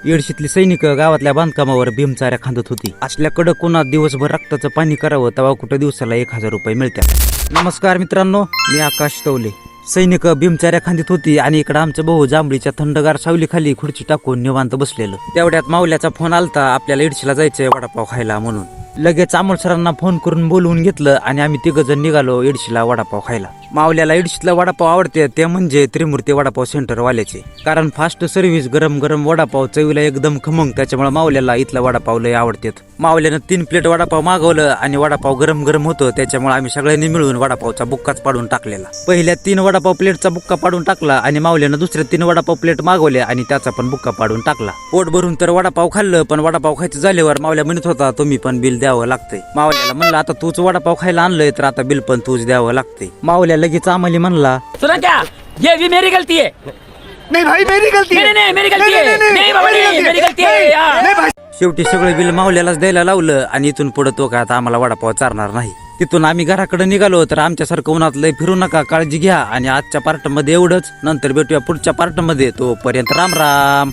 येडशीतली सैनिक गावातल्या बांधकामावर भीमचाऱ्या खांदत होती. असल्या कडक उन्हात दिवसभर रक्ताचं पाणी करावं तेव्हा कुठं दिवसाला 1000 रुपये मिळतात. नमस्कार मित्रांनो, मी आकाश तवले. सैनिक भीमचाऱ्या खांदीत होती आणि इकडं आमचं भाऊ जांभळीच्या थंडगार सावलीखाली खुर्ची टाकून निवांत बसलेलं. तेवढ्यात माऊल्याचा फोन आलता, आपल्याला इडशीला जायचंय वडापाव खायला म्हणून. लगेच अमोल सरांना फोन करून बोलवून घेतलं आणि आम्ही 3 जण निघालो इडशीला वडापाव खायला. मावल्याला इडशीतला वडापाव आवडते, ते म्हणजे त्रिमूर्ती वडापाव सेंटर वाल्याचे. कारण फास्ट सर्व्हिस, गरम गरम वडापाव, चवीला एकदम खमंग, त्याच्यामुळे मावल्याला इथला वडापाव लय आवडतात. मावल्यानं 3 प्लेट वडापाव मागवलं आणि वडापाव गरम गरम होतं, त्याच्यामुळे आम्ही सगळ्यांनी मिळून वडापावचा बुक्काच पाडून टाकलेला. पहिल्या 3 वडापाव प्लेटचा बुक्का पाडून टाकला आणि मावल्यानं दुसऱ्या 3 वडापाव प्लेट मागवल्या आणि त्याचा पण बुक्का पाडून टाकला. पोट भरून तर वडापाव खाल्लं, पण वडापाव खायचं झाल्यावर मावल्या म्हणत होता तुम्ही पण बिल द्यावं लागतंय. मावल्याला म्हणलं आता तूच वडापाव खायला आणलंय तर आता बिल पण तूच द्यावं लागतंय. मावल्या लगेच आम्हाला म्हणला, सुना क्या, ये भी मेरी गलती है. नहीं भाई मेरी गलती है. नहीं मेरी गलती है. नहीं बाबा नहीं, मेरी गलती है यार. शेवटी सगळं बिल मावल्यालाच द्यायला लावलं आणि इथून पुढे तो का आता आम्हाला वडापाव चारणार नाही. तिथून आम्ही घराकडे निघालो. तर आमच्यासारखं उन्हात लय फिरू नका, काळजी घ्या आणि आजच्या पार्ट मध्ये एवढंच. नंतर भेटूया पुढच्या पार्ट मध्ये. तोपर्यंत राम राम.